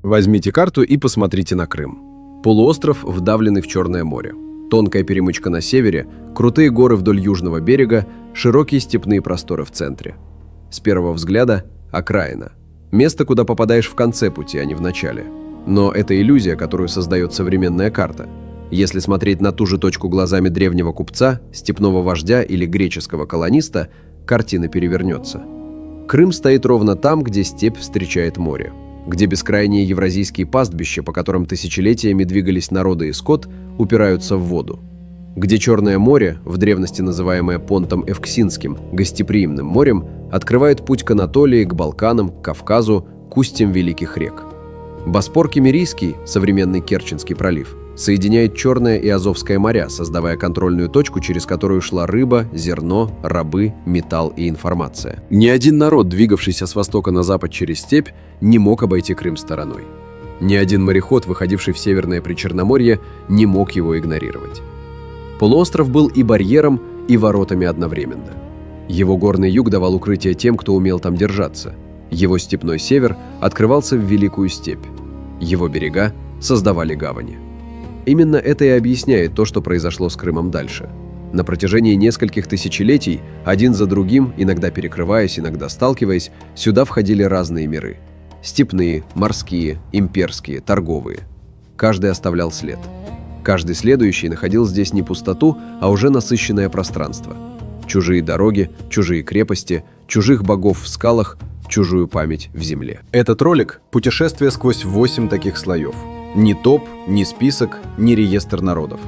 Возьмите карту и посмотрите на Крым. Полуостров, вдавленный в Черное море. Тонкая перемычка на севере, крутые горы вдоль южного берега, широкие степные просторы в центре. С первого взгляда – окраина. Место, куда попадаешь в конце пути, а не в начале. Но это иллюзия, которую создает современная карта. Если смотреть на ту же точку глазами древнего купца, степного вождя или греческого колониста, картина перевернется. Крым стоит ровно там, где степь встречает море, где бескрайние евразийские пастбища, по которым тысячелетиями двигались народы и скот, упираются в воду, где Черное море, в древности называемое Понтом Эвксинским, гостеприимным морем, открывает путь к Анатолии, к Балканам, к Кавказу, к устьям великих рек. Боспор-Киммерийский, современный Керченский пролив, соединяет Черное и Азовское моря, создавая контрольную точку, через которую шла рыба, зерно, рабы, металл и информация. Ни один народ, двигавшийся с востока на запад через степь, не мог обойти Крым стороной. Ни один мореход, выходивший в Северное Причерноморье, не мог его игнорировать. Полуостров был и барьером, и воротами одновременно. Его горный юг давал укрытие тем, кто умел там держаться. Его степной север открывался в Великую степь. Его берега создавали гавани. Именно это и объясняет то, что произошло с Крымом дальше. На протяжении нескольких тысячелетий, один за другим, иногда перекрываясь, иногда сталкиваясь, сюда входили разные миры. Степные, морские, имперские, торговые. Каждый оставлял след. Каждый следующий находил здесь не пустоту, а уже насыщенное пространство. Чужие дороги, чужие крепости, чужих богов в скалах, чужую память в земле. Этот ролик – путешествие сквозь 8 таких слоев. Ни топ, ни список, ни реестр народов.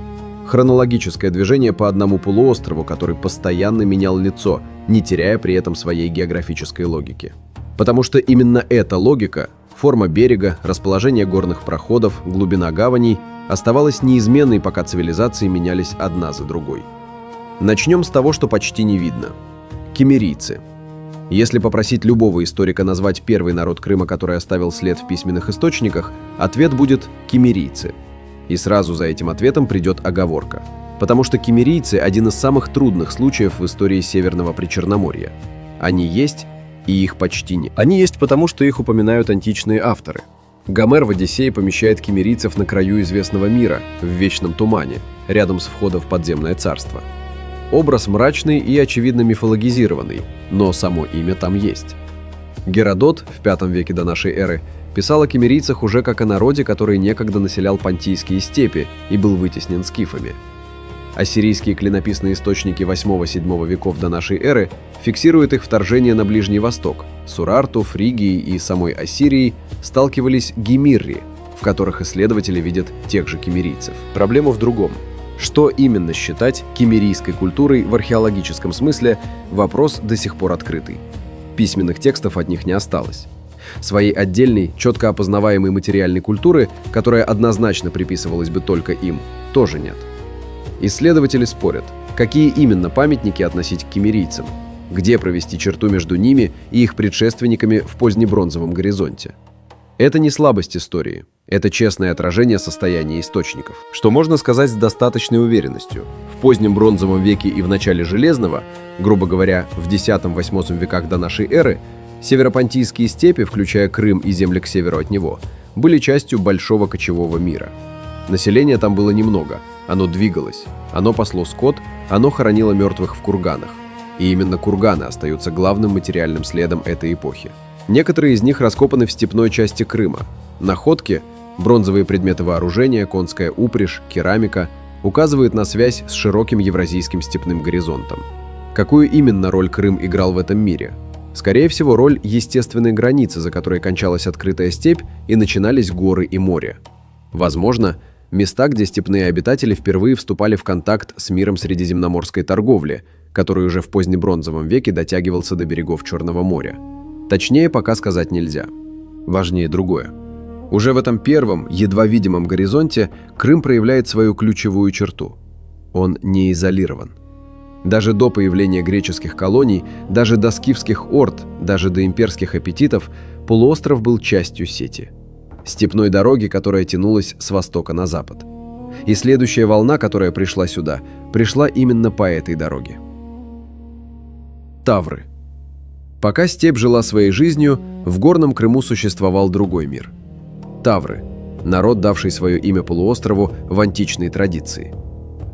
Хронологическое движение по одному полуострову, который постоянно менял лицо, не теряя при этом своей географической логики. Потому что именно эта логика, форма берега, расположение горных проходов, глубина гаваней, оставалась неизменной, пока цивилизации менялись одна за другой. Начнем с того, что почти не видно. Киммерийцы. Если попросить любого историка назвать первый народ Крыма, который оставил след в письменных источниках, ответ будет «киммерийцы». И сразу за этим ответом придет оговорка. Потому что киммерийцы – один из самых трудных случаев в истории Северного Причерноморья. Они есть, и их почти нет. Они есть потому, что их упоминают античные авторы. Гомер в «Одиссее» помещает киммерийцев на краю известного мира, в вечном тумане, рядом с входом в подземное царство. Образ мрачный и, очевидно, мифологизированный, но само имя там есть. Геродот в V веке до нашей эры писал о киммерийцах уже как о народе, который некогда населял понтийские степи и был вытеснен скифами. Ассирийские клинописные источники VIII-VII веков до нашей эры фиксируют их вторжение на Ближний Восток. С Урарту, Фригией и самой Ассирией сталкивались гиммирри, в которых исследователи видят тех же киммерийцев. Проблема в другом. Что именно считать киммерийской культурой в археологическом смысле – вопрос до сих пор открытый. Письменных текстов от них не осталось. Своей отдельной, четко опознаваемой материальной культуры, которая однозначно приписывалась бы только им, тоже нет. Исследователи спорят, какие именно памятники относить к киммерийцам, где провести черту между ними и их предшественниками в позднебронзовом горизонте. Это не слабость истории. Это честное отражение состояния источников. Что можно сказать с достаточной уверенностью. В позднем бронзовом веке и в начале железного, грубо говоря, в X-VIII веках до нашей эры, северопонтийские степи, включая Крым и земли к северу от него, были частью большого кочевого мира. Населения там было немного, оно двигалось, оно пасло скот, оно хоронило мертвых в курганах. И именно курганы остаются главным материальным следом этой эпохи. Некоторые из них раскопаны в степной части Крыма. Находки – бронзовые предметы вооружения, конская упряжь, керамика – указывают на связь с широким евразийским степным горизонтом. Какую именно роль Крым играл в этом мире? Скорее всего, роль естественной границы, за которой кончалась открытая степь и начинались горы и море. Возможно, места, где степные обитатели впервые вступали в контакт с миром средиземноморской торговли, который уже в позднебронзовом веке дотягивался до берегов Черного моря. Точнее пока сказать нельзя. Важнее другое. Уже в этом первом, едва видимом горизонте Крым проявляет свою ключевую черту. Он не изолирован. Даже до появления греческих колоний, даже до скифских орд, даже до имперских аппетитов полуостров был частью сети. Степной дороги, которая тянулась с востока на запад. И следующая волна, которая пришла сюда, пришла именно по этой дороге. Тавры. Пока степь жила своей жизнью, в горном Крыму существовал другой мир. Тавры – народ, давший свое имя полуострову в античной традиции.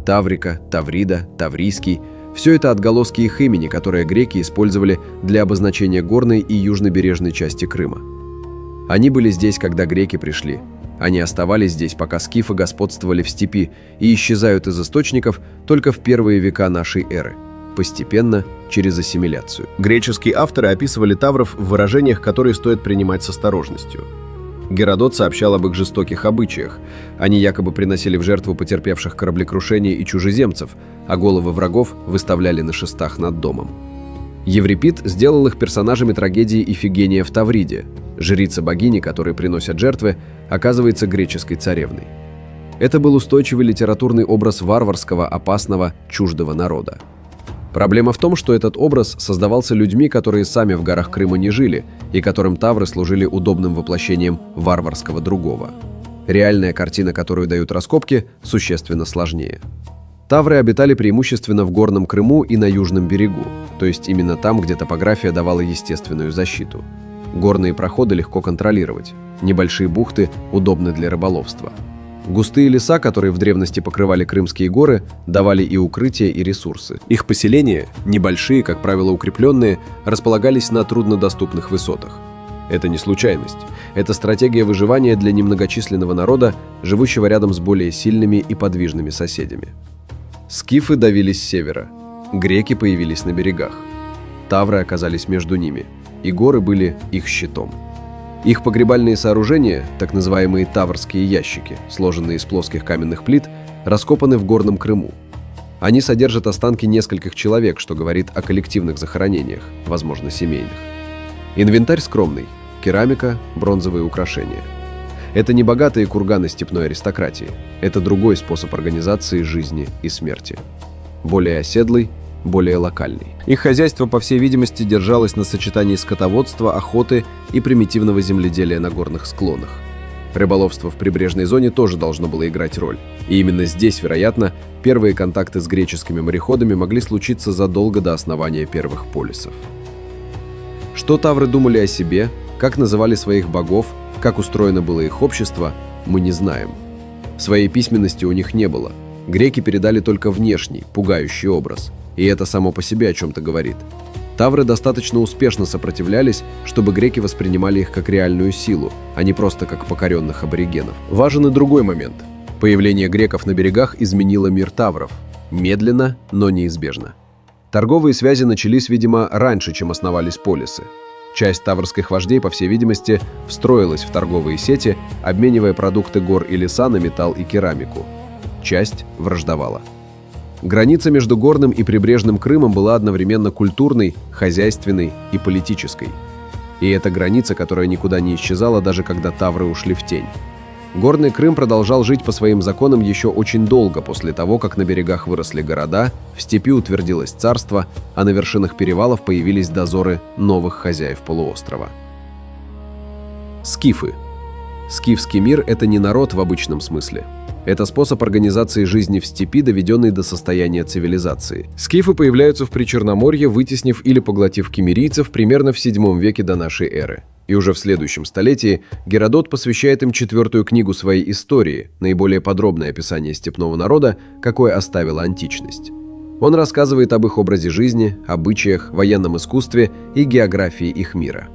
Таврика, Таврида, Таврийский – все это отголоски их имени, которое греки использовали для обозначения горной и южнобережной части Крыма. Они были здесь, когда греки пришли. Они оставались здесь, пока скифы господствовали в степи, и исчезают из источников только в первые века нашей эры, постепенно, через ассимиляцию. Греческие авторы описывали тавров в выражениях, которые стоит принимать с осторожностью. Геродот сообщал об их жестоких обычаях. Они якобы приносили в жертву потерпевших кораблекрушение и чужеземцев, а головы врагов выставляли на шестах над домом. Еврипид сделал их персонажами трагедии Ифигения в Тавриде. Жрица богини, которые приносят жертвы, оказывается греческой царевной. Это был устойчивый литературный образ варварского, опасного, чуждого народа. Проблема в том, что этот образ создавался людьми, которые сами в горах Крыма не жили, и которым тавры служили удобным воплощением варварского другого. Реальная картина, которую дают раскопки, существенно сложнее. Тавры обитали преимущественно в горном Крыму и на южном берегу, то есть именно там, где топография давала естественную защиту. Горные проходы легко контролировать, небольшие бухты удобны для рыболовства. Густые леса, которые в древности покрывали Крымские горы, давали и укрытия, и ресурсы. Их поселения, небольшие, как правило укрепленные, располагались на труднодоступных высотах. Это не случайность. Это стратегия выживания для немногочисленного народа, живущего рядом с более сильными и подвижными соседями. Скифы давились с севера, греки появились на берегах. Тавры оказались между ними, и горы были их щитом. Их погребальные сооружения, так называемые таврские ящики, сложенные из плоских каменных плит, раскопаны в горном Крыму. Они содержат останки нескольких человек, что говорит о коллективных захоронениях, возможно, семейных. Инвентарь скромный – керамика, бронзовые украшения. Это не богатые курганы степной аристократии, это другой способ организации жизни и смерти. Более оседлый, более локальный. Их хозяйство, по всей видимости, держалось на сочетании скотоводства, охоты и примитивного земледелия на горных склонах. Рыболовство в прибрежной зоне тоже должно было играть роль. И именно здесь, вероятно, первые контакты с греческими мореходами могли случиться задолго до основания первых полисов. Что тавры думали о себе, как называли своих богов, как устроено было их общество, мы не знаем. Своей письменности у них не было. Греки передали только внешний, пугающий образ. И это само по себе о чем-то говорит. Тавры достаточно успешно сопротивлялись, чтобы греки воспринимали их как реальную силу, а не просто как покоренных аборигенов. Важен и другой момент. Появление греков на берегах изменило мир тавров. Медленно, но неизбежно. Торговые связи начались, видимо, раньше, чем основались полисы. Часть таврских вождей, по всей видимости, встроилась в торговые сети, обменивая продукты гор и леса на металл и керамику. Часть враждовала. Граница между горным и прибрежным Крымом была одновременно культурной, хозяйственной и политической. И это граница, которая никуда не исчезала, даже когда тавры ушли в тень. Горный Крым продолжал жить по своим законам еще очень долго после того, как на берегах выросли города, в степи утвердилось царство, а на вершинах перевалов появились дозоры новых хозяев полуострова. Скифы. Скифский мир – это не народ в обычном смысле. Это способ организации жизни в степи, доведенный до состояния цивилизации. Скифы появляются в Причерноморье, вытеснив или поглотив киммерийцев примерно в VII веке до нашей эры. И уже в следующем столетии Геродот посвящает им 4-ю книгу своей истории, наиболее подробное описание степного народа, какое оставила античность. Он рассказывает об их образе жизни, обычаях, военном искусстве и географии их мира.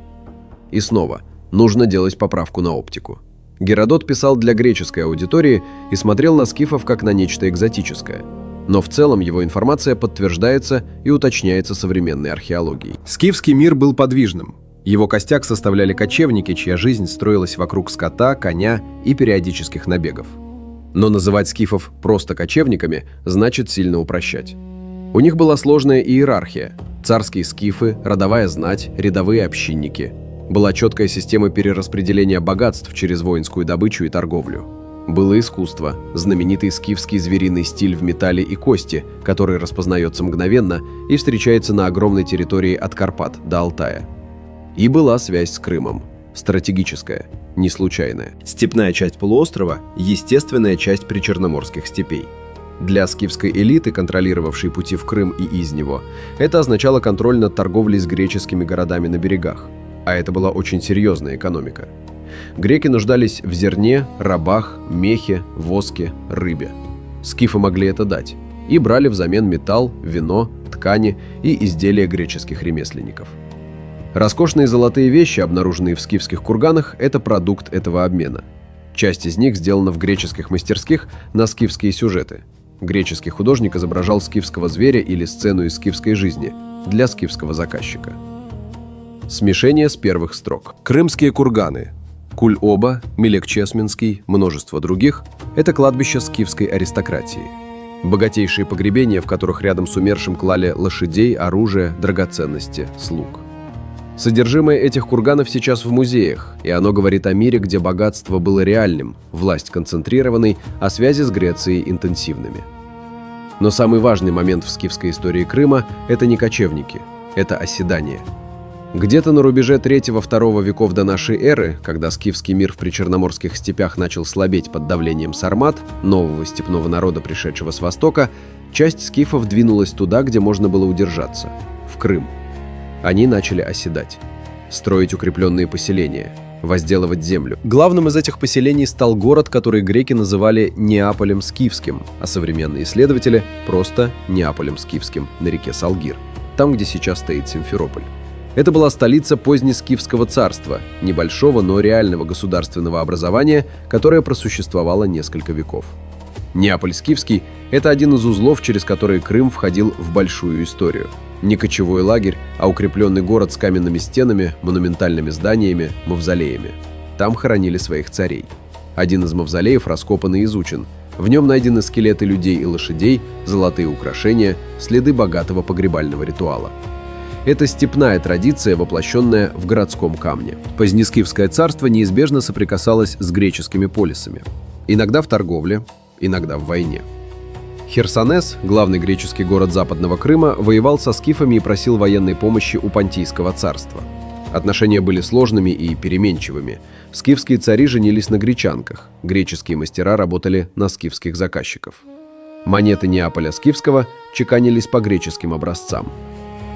И снова, нужно делать поправку на оптику. Геродот писал для греческой аудитории и смотрел на скифов как на нечто экзотическое. Но в целом его информация подтверждается и уточняется современной археологией. Скифский мир был подвижным. Его костяк составляли кочевники, чья жизнь строилась вокруг скота, коня и периодических набегов. Но называть скифов просто кочевниками значит сильно упрощать. У них была сложная иерархия: царские скифы, родовая знать, рядовые общинники. Была четкая система перераспределения богатств через воинскую добычу и торговлю. Было искусство, знаменитый скифский звериный стиль в металле и кости, который распознается мгновенно и встречается на огромной территории от Карпат до Алтая. И была связь с Крымом, стратегическая, не случайная. Степная часть полуострова – естественная часть причерноморских степей. Для скифской элиты, контролировавшей пути в Крым и из него, это означало контроль над торговлей с греческими городами на берегах. А это была очень серьезная экономика. Греки нуждались в зерне, рабах, мехе, воске, рыбе. Скифы могли это дать и брали взамен металл, вино, ткани и изделия греческих ремесленников. Роскошные золотые вещи, обнаруженные в скифских курганах, это продукт этого обмена. Часть из них сделана в греческих мастерских на скифские сюжеты. Греческий художник изображал скифского зверя или сцену из скифской жизни для скифского заказчика. Смешение с первых строк. Крымские курганы, Куль-Оба, Мелек-Чесменский, множество других – это кладбище скифской аристократии. Богатейшие погребения, в которых рядом с умершим клали лошадей, оружие, драгоценности, слуг. Содержимое этих курганов сейчас в музеях, и оно говорит о мире, где богатство было реальным, власть концентрированной, а связи с Грецией интенсивными. Но самый важный момент в скифской истории Крыма – это не кочевники, это оседание. Где-то на рубеже 3-2 веков до нашей эры, когда скифский мир в причерноморских степях начал слабеть под давлением сармат, нового степного народа, пришедшего с востока, часть скифов двинулась туда, где можно было удержаться – в Крым. Они начали оседать, строить укрепленные поселения, возделывать землю. Главным из этих поселений стал город, который греки называли Неаполем Скифским, а современные исследователи – просто Неаполем Скифским на реке Салгир, там, где сейчас стоит Симферополь. Это была столица позднескифского царства, небольшого, но реального государственного образования, которое просуществовало несколько веков. Неаполь Скифский – это один из узлов, через который Крым входил в большую историю. Не кочевой лагерь, а укрепленный город с каменными стенами, монументальными зданиями, мавзолеями. Там хоронили своих царей. Один из мавзолеев раскопан и изучен. В нем найдены скелеты людей и лошадей, золотые украшения, следы богатого погребального ритуала. Это степная традиция, воплощенная в городском камне. Позднескифское царство неизбежно соприкасалось с греческими полисами. Иногда в торговле, иногда в войне. Херсонес, главный греческий город Западного Крыма, воевал со скифами и просил военной помощи у Понтийского царства. Отношения были сложными и переменчивыми. Скифские цари женились на гречанках, греческие мастера работали на скифских заказчиков. Монеты Неаполя Скифского чеканились по греческим образцам.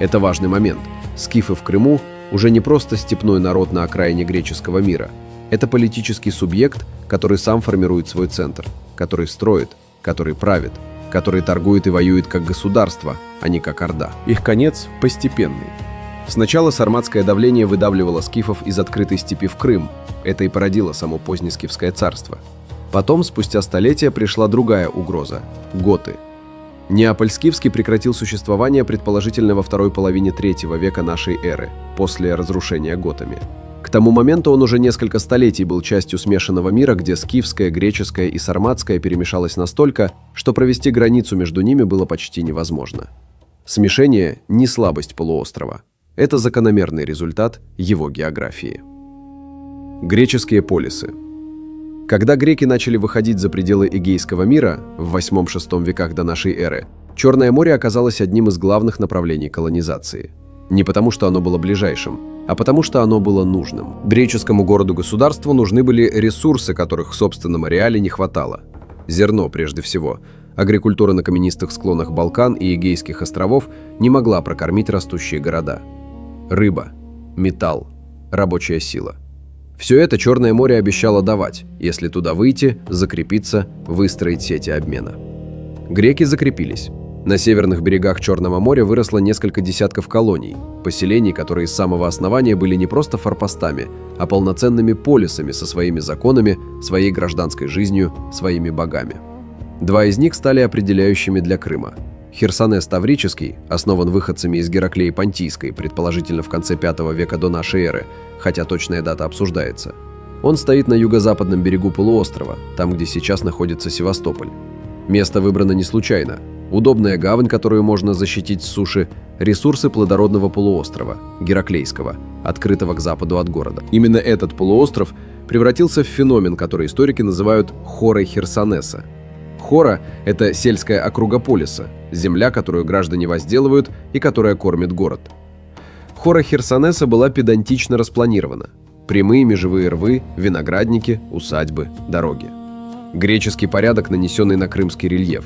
Это важный момент. Скифы в Крыму уже не просто степной народ на окраине греческого мира. Это политический субъект, который сам формирует свой центр, который строит, который правит, который торгует и воюет как государство, а не как орда. Их конец постепенный. Сначала сарматское давление выдавливало скифов из открытой степи в Крым. Это и породило само позднескифское царство. Потом, спустя столетия, пришла другая угроза – готы. Неаполь Скифский прекратил существование предположительно во второй половине III века нашей эры, после разрушения готами. К тому моменту он уже несколько столетий был частью смешанного мира, где скифское, греческое и сарматское перемешалось настолько, что провести границу между ними было почти невозможно. Смешение – не слабость полуострова. Это закономерный результат его географии. Греческие полисы. Когда греки начали выходить за пределы Эгейского мира в VIII-VI веках до нашей эры, Черное море оказалось одним из главных направлений колонизации. Не потому, что оно было ближайшим, а потому, что оно было нужным. Греческому городу-государству нужны были ресурсы, которых в собственном ареале не хватало. Зерно, прежде всего. Агрикультура на каменистых склонах Балкан и Эгейских островов не могла прокормить растущие города. Рыба, металл, рабочая сила. Все это Черное море обещало давать, если туда выйти, закрепиться, выстроить сети обмена. Греки закрепились. На северных берегах Черного моря выросло несколько десятков колоний, поселений, которые с самого основания были не просто форпостами, а полноценными полисами со своими законами, своей гражданской жизнью, своими богами. Два из них стали определяющими для Крыма. Херсонес Таврический, основан выходцами из Гераклеи Понтийской, предположительно в конце V века до нашей эры, хотя точная дата обсуждается. Он стоит на юго-западном берегу полуострова, там, где сейчас находится Севастополь. Место выбрано не случайно. Удобная гавань, которую можно защитить с суши, ресурсы плодородного полуострова, Гераклейского, открытого к западу от города. Именно этот полуостров превратился в феномен, который историки называют «хорой Херсонеса». Хора – это сельская округа полиса, земля, которую граждане возделывают и которая кормит город. Хора Херсонеса была педантично распланирована. Прямые межевые рвы, виноградники, усадьбы, дороги. Греческий порядок, нанесенный на крымский рельеф.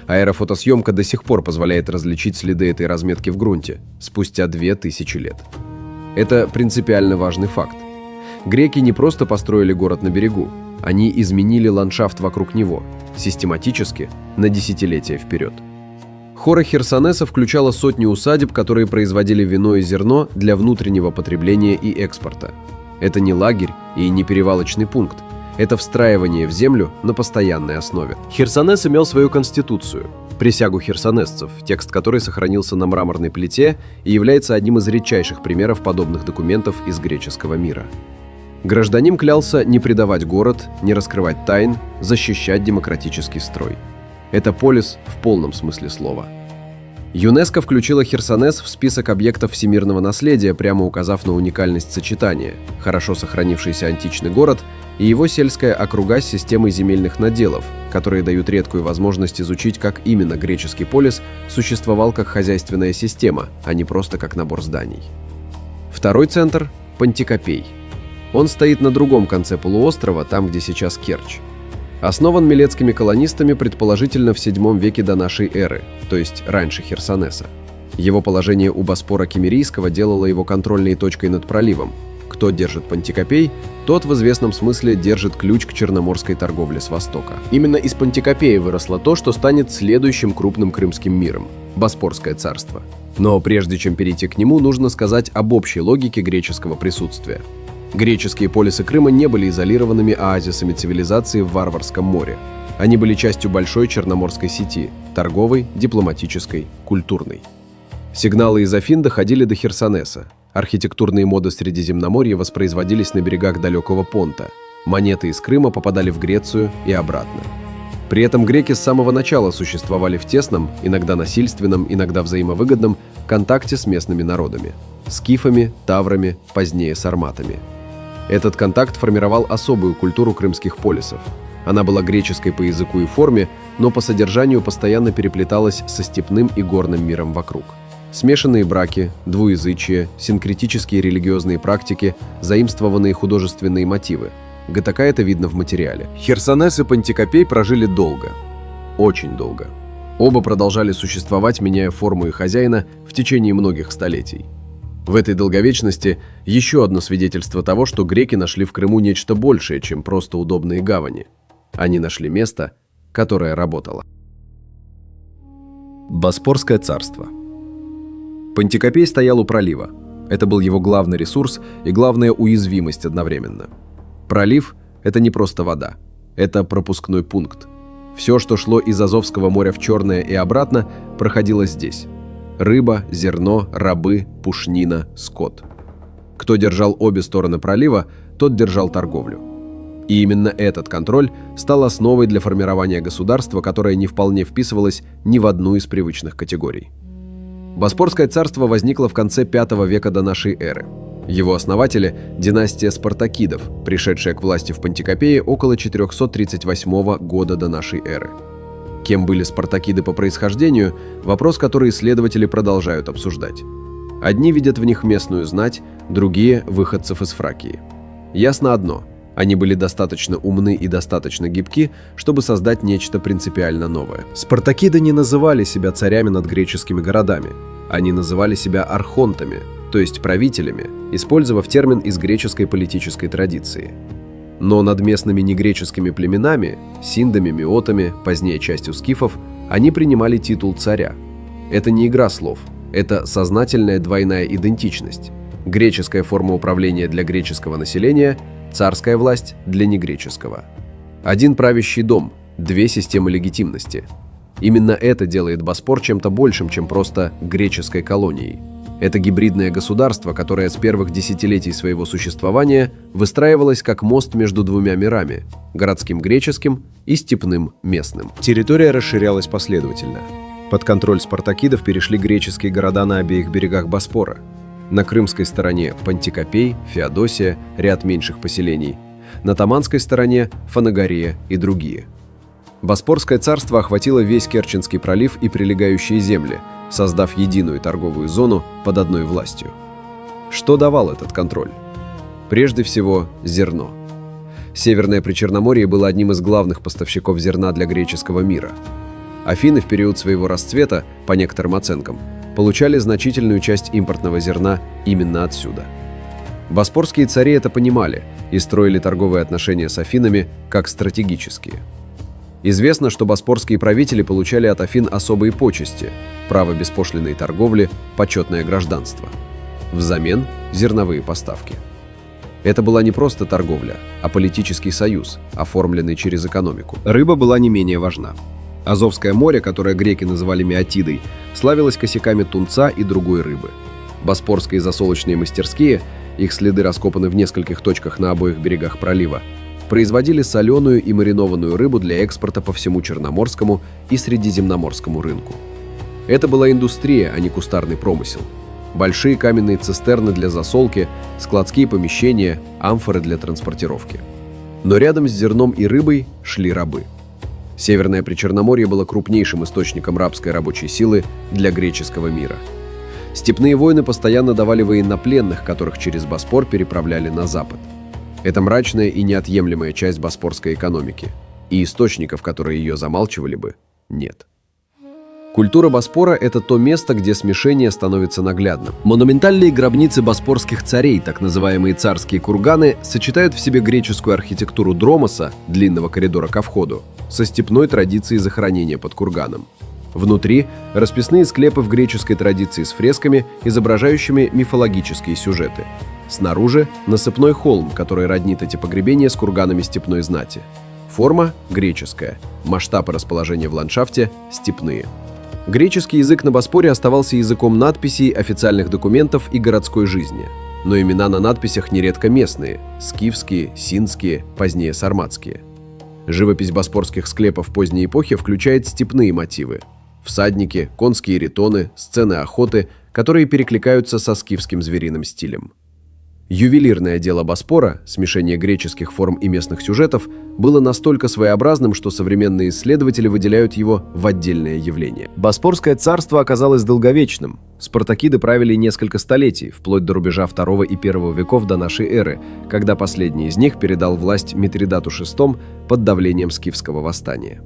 Аэрофотосъемка до сих пор позволяет различить следы этой разметки в грунте, спустя 2000 лет. Это принципиально важный факт. Греки не просто построили город на берегу, они изменили ландшафт вокруг него, систематически, на десятилетия вперед. Хора Херсонеса включала сотни усадеб, которые производили вино и зерно для внутреннего потребления и экспорта. Это не лагерь и не перевалочный пункт. Это встраивание в землю на постоянной основе. Херсонес имел свою конституцию, присягу херсонесцев, текст которой сохранился на мраморной плите и является одним из редчайших примеров подобных документов из греческого мира. Гражданин клялся не предавать город, не раскрывать тайн, защищать демократический строй. Это полис в полном смысле слова. ЮНЕСКО включила Херсонес в список объектов всемирного наследия, прямо указав на уникальность сочетания – хорошо сохранившийся античный город и его сельская округа с системой земельных наделов, которые дают редкую возможность изучить, как именно греческий полис существовал как хозяйственная система, а не просто как набор зданий. Второй центр – Пантикопей. Он стоит на другом конце полуострова, там, где сейчас Керчь. Основан милетскими колонистами предположительно в VII веке до нашей эры, то есть раньше Херсонеса. Его положение у Боспора Киммерийского делало его контрольной точкой над проливом. Кто держит Пантикопей, тот в известном смысле держит ключ к черноморской торговле с востока. Именно из Пантикопея выросло то, что станет следующим крупным крымским миром – Боспорское царство. Но прежде чем перейти к нему, нужно сказать об общей логике греческого присутствия. Греческие полисы Крыма не были изолированными оазисами цивилизации в Варварском море. Они были частью большой черноморской сети – торговой, дипломатической, культурной. Сигналы из Афин доходили до Херсонеса. Архитектурные моды Средиземноморья воспроизводились на берегах далекого Понта. Монеты из Крыма попадали в Грецию и обратно. При этом греки с самого начала существовали в тесном, иногда насильственном, иногда взаимовыгодном контакте с местными народами – скифами, таврами, позднее сарматами. Этот контакт формировал особую культуру крымских полисов. Она была греческой по языку и форме, но по содержанию постоянно переплеталась со степным и горным миром вокруг. Смешанные браки, двуязычие, синкретические религиозные практики, заимствованные художественные мотивы. ГТК это видно в материале. Херсонес и Пантикопей прожили долго. Очень долго. Оба продолжали существовать, меняя форму и хозяина в течение многих столетий. В этой долговечности еще одно свидетельство того, что греки нашли в Крыму нечто большее, чем просто удобные гавани. Они нашли место, которое работало. Боспорское царство. Пантикопей стоял у пролива. Это был его главный ресурс и главная уязвимость одновременно. Пролив – это не просто вода. Это пропускной пункт. Все, что шло из Азовского моря в Черное и обратно, проходило здесь. Рыба, зерно, рабы, пушнина, скот. Кто держал обе стороны пролива, тот держал торговлю. И именно этот контроль стал основой для формирования государства, которое не вполне вписывалось ни в одну из привычных категорий. Боспорское царство возникло в конце V века до нашей эры. Его основатели – династия Спартакидов, пришедшая к власти в Пантикопее около 438 года до нашей эры. Кем были спартакиды по происхождению – вопрос, который исследователи продолжают обсуждать. Одни видят в них местную знать, другие – выходцев из Фракии. Ясно одно – они были достаточно умны и достаточно гибки, чтобы создать нечто принципиально новое. Спартакиды не называли себя царями над греческими городами. Они называли себя архонтами, то есть правителями, использовав термин из греческой политической традиции. Но над местными негреческими племенами, синдами, миотами, позднее частью скифов, они принимали титул царя. Это не игра слов, это сознательная двойная идентичность. Греческая форма управления для греческого населения, царская власть для негреческого. Один правящий дом, две системы легитимности. Именно это делает Боспор чем-то большим, чем просто греческой колонией. Это гибридное государство, которое с первых десятилетий своего существования выстраивалось как мост между двумя мирами – городским греческим и степным местным. Территория расширялась последовательно. Под контроль спартакидов перешли греческие города на обеих берегах Боспора. На крымской стороне – Пантикопей, Феодосия, ряд меньших поселений. На таманской стороне – Фанагория и другие. Боспорское царство охватило весь Керченский пролив и прилегающие земли, создав единую торговую зону под одной властью. Что давал этот контроль? Прежде всего, зерно. Северное Причерноморье было одним из главных поставщиков зерна для греческого мира. Афины в период своего расцвета, по некоторым оценкам, получали значительную часть импортного зерна именно отсюда. Боспорские цари это понимали и строили торговые отношения с Афинами как стратегические. Известно, что боспорские правители получали от Афин особые почести, право беспошлинной торговли, почетное гражданство. Взамен – зерновые поставки. Это была не просто торговля, а политический союз, оформленный через экономику. Рыба была не менее важна. Азовское море, которое греки называли Меотидой, славилось косяками тунца и другой рыбы. Боспорские засолочные мастерские, их следы раскопаны в нескольких точках на обоих берегах пролива, производили соленую и маринованную рыбу для экспорта по всему Черноморскому и Средиземноморскому рынку. Это была индустрия, а не кустарный промысел. Большие каменные цистерны для засолки, складские помещения, амфоры для транспортировки. Но рядом с зерном и рыбой шли рабы. Северное Причерноморье было крупнейшим источником рабской рабочей силы для греческого мира. Степные войны постоянно давали военнопленных, которых через Боспор переправляли на запад. Это мрачная и неотъемлемая часть боспорской экономики, и источников, которые ее замалчивали бы, нет. Культура Боспора – это то место, где смешение становится наглядным. Монументальные гробницы боспорских царей, так называемые царские курганы, сочетают в себе греческую архитектуру дромоса, длинного коридора ко входу, со степной традицией захоронения под курганом. Внутри – расписные склепы в греческой традиции с фресками, изображающими мифологические сюжеты. Снаружи – насыпной холм, который роднит эти погребения с курганами степной знати. Форма – греческая, масштабы расположения в ландшафте – степные. Греческий язык на Боспоре оставался языком надписей, официальных документов и городской жизни. Но имена на надписях нередко местные – скифские, синские, позднее сарматские. Живопись боспорских склепов поздней эпохи включает степные мотивы – всадники, конские ритоны, сцены охоты, которые перекликаются со скифским звериным стилем. Ювелирное дело Боспора, смешение греческих форм и местных сюжетов, было настолько своеобразным, что современные исследователи выделяют его в отдельное явление. Боспорское царство оказалось долговечным. Спартакиды правили несколько столетий, вплоть до рубежа II и I веков до нашей эры, когда последний из них передал власть Митридату VI под давлением скифского восстания.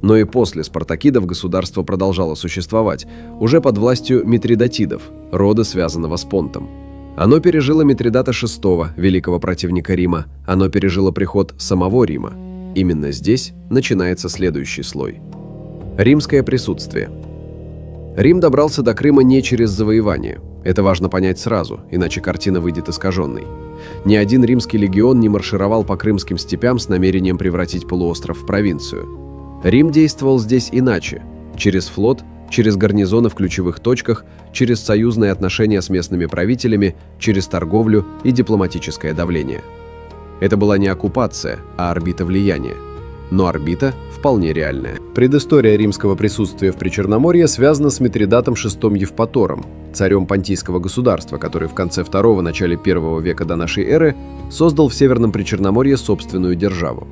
Но и после спартакидов государство продолжало существовать, уже под властью митридатидов, рода, связанного с Понтом. Оно пережило Митридата VI, великого противника Рима. Оно пережило приход самого Рима. Именно здесь начинается следующий слой. Римское присутствие. Рим добрался до Крыма не через завоевание. Это важно понять сразу, иначе картина выйдет искаженной. Ни один римский легион не маршировал по крымским степям с намерением превратить полуостров в провинцию. Рим действовал здесь иначе, через флот, через гарнизоны в ключевых точках, через союзные отношения с местными правителями, через торговлю и дипломатическое давление. Это была не оккупация, а орбита влияния. Но орбита вполне реальная. Предыстория римского присутствия в Причерноморье связана с Митридатом VI Евпатором, царем понтийского государства, который в конце II – начале I века до нашей эры создал в Северном Причерноморье собственную державу.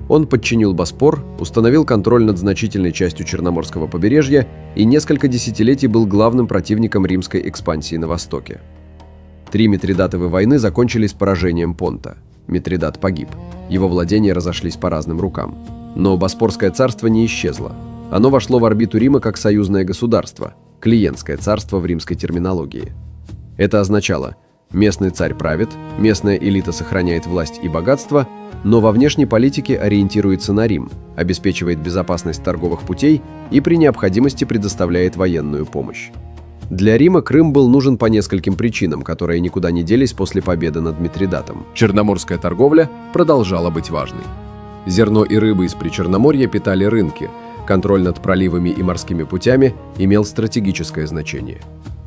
Он подчинил Боспор, установил контроль над значительной частью Черноморского побережья и несколько десятилетий был главным противником римской экспансии на востоке. 3 Митридатовы войны закончились поражением Понта. Митридат погиб. Его владения разошлись по разным рукам. Но Боспорское царство не исчезло. Оно вошло в орбиту Рима как союзное государство, клиентское царство в римской терминологии. Это означало: местный царь правит, местная элита сохраняет власть и богатство, но во внешней политике ориентируется на Рим, обеспечивает безопасность торговых путей и при необходимости предоставляет военную помощь. Для Рима Крым был нужен по нескольким причинам, которые никуда не делись после победы над Митридатом. Черноморская торговля продолжала быть важной. Зерно и рыба из Причерноморья питали рынки, контроль над проливами и морскими путями имел стратегическое значение.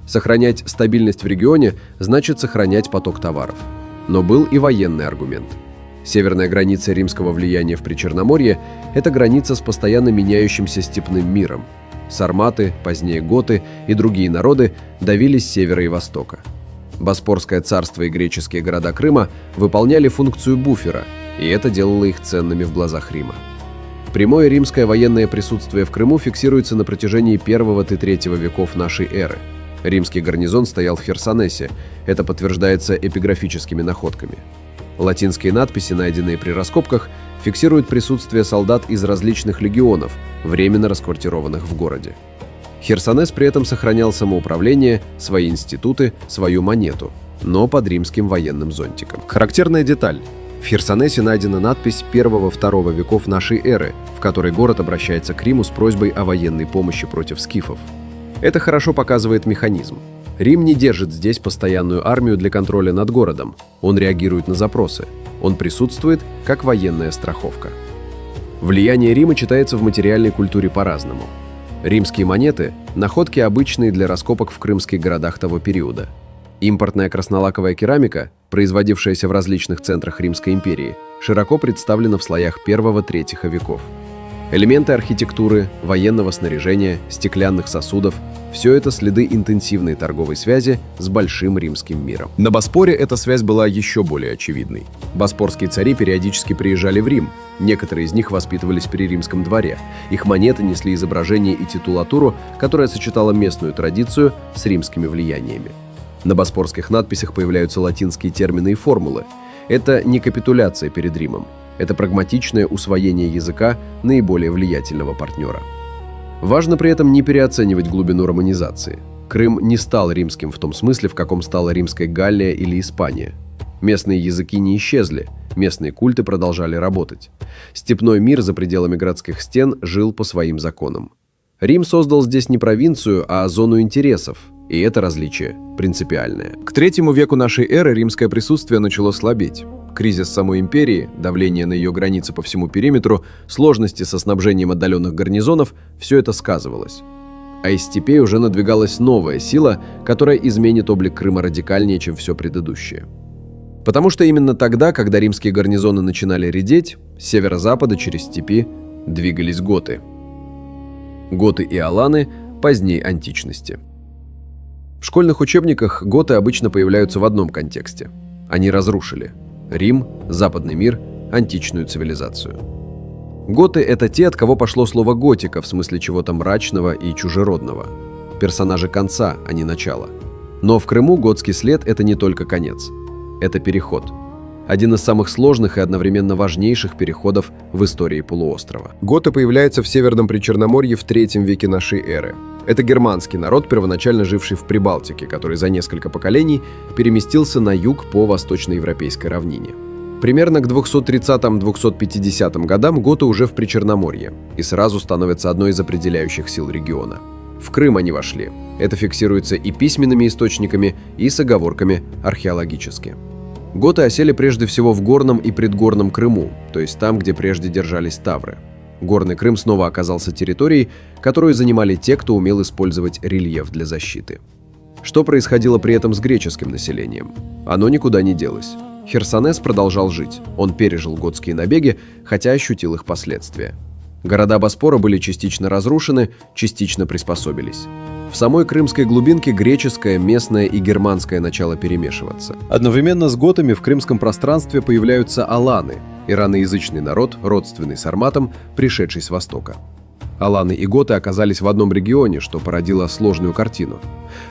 Сохранять стабильность в регионе значит сохранять поток товаров. Но был и военный аргумент. Северная граница римского влияния в Причерноморье – это граница с постоянно меняющимся степным миром. Сарматы, позднее готы и другие народы давили с севера и востока. Боспорское царство и греческие города Крыма выполняли функцию буфера, и это делало их ценными в глазах Рима. Прямое римское военное присутствие в Крыму фиксируется на протяжении I-III веков нашей эры. Римский гарнизон стоял в Херсонесе, это подтверждается эпиграфическими находками. Латинские надписи, найденные при раскопках, фиксируют присутствие солдат из различных легионов, временно расквартированных в городе. Херсонес при этом сохранял самоуправление, свои институты, свою монету. но под римским военным зонтиком. Характерная деталь. В Херсонесе найдена надпись 1-2 веков нашей эры, в которой город обращается к Риму с просьбой о военной помощи против скифов. Это хорошо показывает механизм. Рим не держит здесь постоянную армию для контроля над городом. Он реагирует на запросы. Он присутствует как военная страховка. Влияние Рима читается в материальной культуре по-разному. Римские монеты – находки обычные для раскопок в крымских городах того периода. Импортная краснолаковая керамика, производившаяся в различных центрах Римской империи, широко представлена в слоях 1-3 веков. Элементы архитектуры, военного снаряжения, стеклянных сосудов – все это следы интенсивной торговой связи с большим римским миром. На Боспоре эта связь была еще более очевидной. Боспорские цари периодически приезжали в Рим, некоторые из них воспитывались при римском дворе. Их монеты несли изображение и титулатуру, которая сочетала местную традицию с римскими влияниями. На боспорских надписях появляются латинские термины и формулы. Это не капитуляция перед Римом. Это прагматичное усвоение языка наиболее влиятельного партнера. Важно при этом не переоценивать глубину романизации. Крым не стал римским в том смысле, в каком стала римская Галлия или Испания. Местные языки не исчезли, местные культы продолжали работать. Степной мир за пределами городских стен жил по своим законам. Рим создал здесь не провинцию, а зону интересов, и это различие принципиальное. К III веку нашей эры римское присутствие начало слабеть. Кризис самой империи, давление на ее границы по всему периметру, сложности со снабжением отдаленных гарнизонов – все это сказывалось. А из степей уже надвигалась новая сила, которая изменит облик Крыма радикальнее, чем все предыдущее. Потому что именно тогда, когда римские гарнизоны начинали редеть, с северо-запада через степи двигались готы. Готы и аланы поздней античности. В школьных учебниках готы обычно появляются в одном контексте. Они разрушили Рим, западный мир, античную цивилизацию. Готы – это те, от кого пошло слово «готика», в смысле чего-то мрачного и чужеродного. Персонажи конца, а не начала. Но в Крыму готский след – это не только конец. Это переход. Один из самых сложных и одновременно важнейших переходов в истории полуострова. Готы появляются в Северном Причерноморье в III веке нашей эры. Это германский народ, первоначально живший в Прибалтике, который за несколько поколений переместился на юг по восточноевропейской равнине. Примерно к 230-250 годам готы уже в Причерноморье и сразу становятся одной из определяющих сил региона. В Крым они вошли. Это фиксируется и письменными источниками, и с оговорками археологически. Готы осели прежде всего в горном и предгорном Крыму, то есть там, где прежде держались тавры. Горный Крым снова оказался территорией, которую занимали те, кто умел использовать рельеф для защиты. Что происходило при этом с греческим населением? Оно никуда не делось. Херсонес продолжал жить, он пережил готские набеги, хотя ощутил их последствия. Города Боспора были частично разрушены, частично приспособились. В самой крымской глубинке греческое, местное и германское начало перемешиваться. Одновременно с готами в крымском пространстве появляются аланы, ираноязычный народ, родственный сарматам, пришедший с востока. Аланы и готы оказались в одном регионе, что породило сложную картину.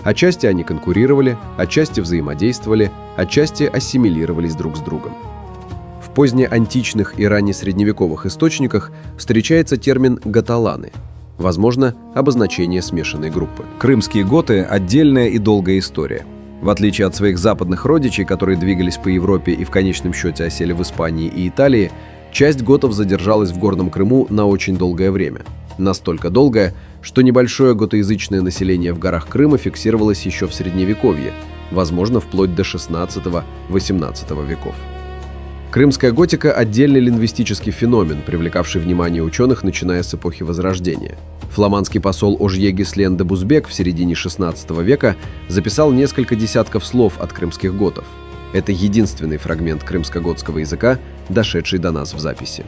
Отчасти они конкурировали, отчасти взаимодействовали, отчасти ассимилировались друг с другом. В позднеантичных и раннесредневековых источниках встречается термин «готаланы», возможно, обозначение смешанной группы. Крымские готы – отдельная и долгая история. В отличие от своих западных родичей, которые двигались по Европе и в конечном счете осели в Испании и Италии, часть готов задержалась в Горном Крыму на очень долгое время. Настолько долгое, что небольшое готоязычное население в горах Крыма фиксировалось еще в Средневековье, возможно, вплоть до XVI-XVIII веков. Крымская готика – отдельный лингвистический феномен, привлекавший внимание ученых, начиная с эпохи Возрождения. Фламандский посол Ожье Гислен де Бузбек в середине XVI века записал несколько десятков слов от крымских готов. Это единственный фрагмент крымско-готского языка, дошедший до нас в записи.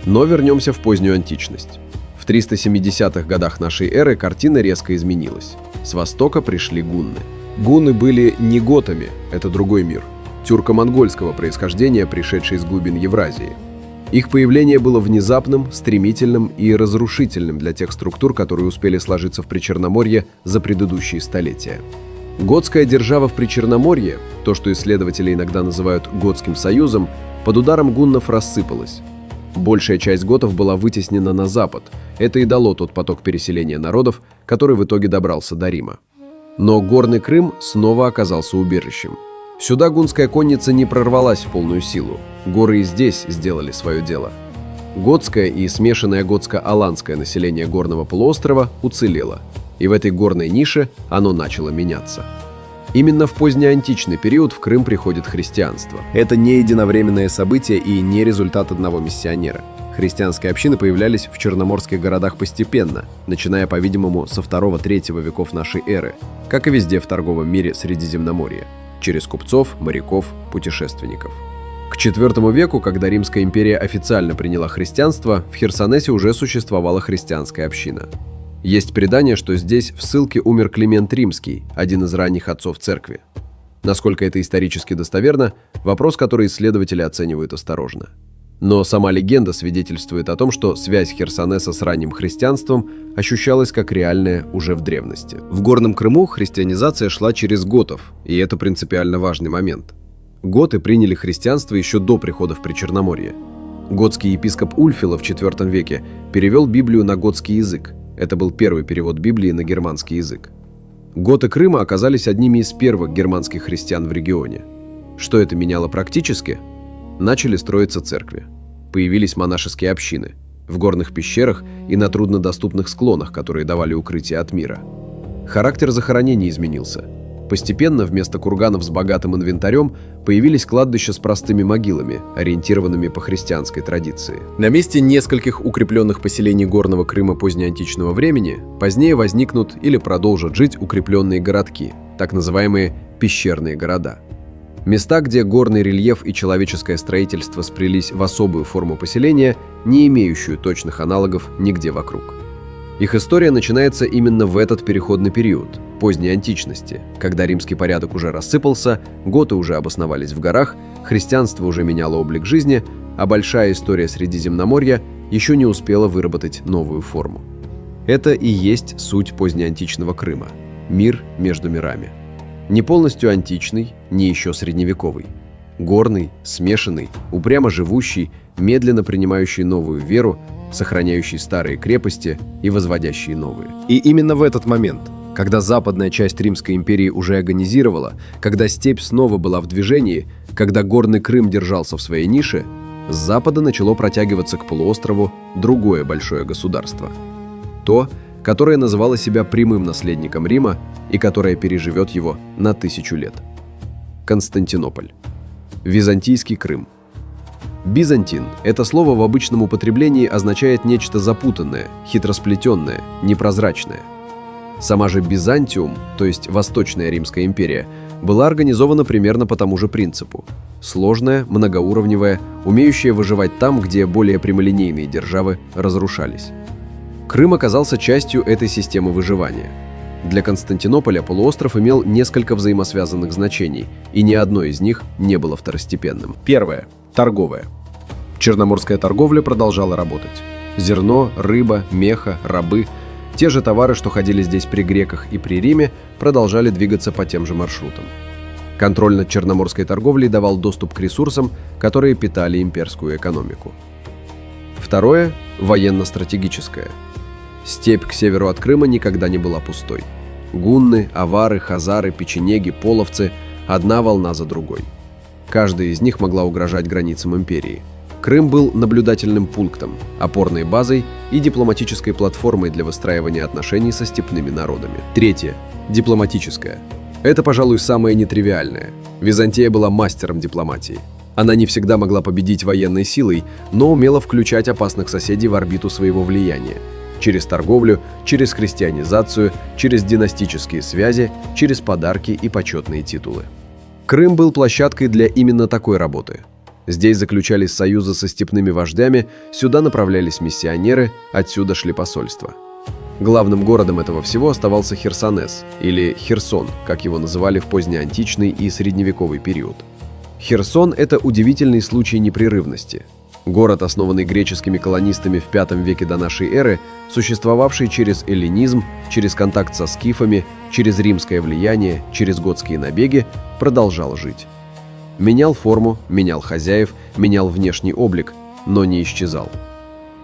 Но вернемся в позднюю античность. В 370-х годах нашей эры картина резко изменилась. С востока пришли гунны. Гунны были не готами, это другой мир. Тюрко-монгольского происхождения, пришедшие из глубин Евразии. Их появление было внезапным, стремительным и разрушительным для тех структур, которые успели сложиться в Причерноморье за предыдущие столетия. Готская держава в Причерноморье, то, что исследователи иногда называют Готским союзом, под ударом гуннов рассыпалась. Большая часть готов была вытеснена на запад. Это и дало тот поток переселения народов, который в итоге добрался до Рима. Но Горный Крым снова оказался убежищем. Сюда гунская конница не прорвалась в полную силу. Горы и здесь сделали свое дело. Готское и смешанное готско-аланское население горного полуострова уцелело, и в этой горной нише оно начало меняться. Именно в позднеантичный период в Крым приходит христианство. Это не единовременное событие и не результат одного миссионера. Христианские общины появлялись в черноморских городах постепенно, начиная, по-видимому, со II-III веков нашей эры, как и везде в торговом мире Средиземноморья, через купцов, моряков, путешественников. К IV веку, когда Римская империя официально приняла христианство, в Херсонесе уже существовала христианская община. Есть предание, что здесь в ссылке умер Климент Римский, один из ранних отцов церкви. Насколько это исторически достоверно, вопрос, который исследователи оценивают осторожно. Но сама легенда свидетельствует о том, что связь Херсонеса с ранним христианством ощущалась как реальная уже в древности. В Горном Крыму христианизация шла через готов, и это принципиально важный момент. Готы приняли христианство еще до прихода в Причерноморье. Готский епископ Ульфила в IV веке перевел Библию на готский язык. Это был первый перевод Библии на германский язык. Готы Крыма оказались одними из первых германских христиан в регионе. Что это меняло практически? Начали строиться церкви. Появились монашеские общины в горных пещерах и на труднодоступных склонах, которые давали укрытие от мира. Характер захоронений изменился. Постепенно вместо курганов с богатым инвентарем появились кладбища с простыми могилами, ориентированными по христианской традиции. На месте нескольких укрепленных поселений Горного Крыма позднеантичного времени позднее возникнут или продолжат жить укрепленные городки, так называемые пещерные города. Места, где горный рельеф и человеческое строительство сплелись в особую форму поселения, не имеющую точных аналогов нигде вокруг. Их история начинается именно в этот переходный период, поздней античности, когда римский порядок уже рассыпался, готы уже обосновались в горах, христианство уже меняло облик жизни, а большая история Средиземноморья еще не успела выработать новую форму. Это и есть суть позднеантичного Крыма – мир между мирами. Не полностью античный, не еще средневековый. Горный, смешанный, упрямо живущий, медленно принимающий новую веру, сохраняющий старые крепости и возводящий новые. И именно в этот момент, когда западная часть Римской империи уже агонизировала, когда степь снова была в движении, когда Горный Крым держался в своей нише, с запада начало протягиваться к полуострову другое большое государство. То, которое называло себя прямым наследником Рима и которое переживет его на 1000 лет. Константинополь. Византийский Крым. Бизантин – это слово в обычном употреблении означает нечто запутанное, хитросплетенное, непрозрачное. Сама же Бизантиум, то есть Восточная Римская империя, была организована примерно по тому же принципу. Сложная, многоуровневая, умеющая выживать там, где более прямолинейные державы разрушались. Крым оказался частью этой системы выживания. Для Константинополя полуостров имел несколько взаимосвязанных значений, и ни одно из них не было второстепенным. Первое. Торговая. Черноморская торговля продолжала работать. Зерно, рыба, меха, рабы – те же товары, что ходили здесь при греках и при Риме, продолжали двигаться по тем же маршрутам. Контроль над черноморской торговлей давал доступ к ресурсам, которые питали имперскую экономику. Второе – военно-стратегическое. Степь к северу от Крыма никогда не была пустой. Гунны, авары, хазары, печенеги, половцы – одна волна за другой. Каждая из них могла угрожать границам империи. Крым был наблюдательным пунктом, опорной базой и дипломатической платформой для выстраивания отношений со степными народами. Третье. Дипломатическое. Это, пожалуй, самое нетривиальное. Византия была мастером дипломатии. Она не всегда могла победить военной силой, но умела включать опасных соседей в орбиту своего влияния. Через торговлю, через христианизацию, через династические связи, через подарки и почетные титулы. Крым был площадкой для именно такой работы. Здесь заключались союзы со степными вождями, сюда направлялись миссионеры, отсюда шли посольства. Главным городом этого всего оставался Херсонес, или Херсон, как его называли в позднеантичный и средневековый период. Херсон – это удивительный случай непрерывности. Город, основанный греческими колонистами в V веке до нашей эры, существовавший через эллинизм, через контакт со скифами, через римское влияние, через готские набеги, продолжал жить. Менял форму, менял хозяев, менял внешний облик, но не исчезал.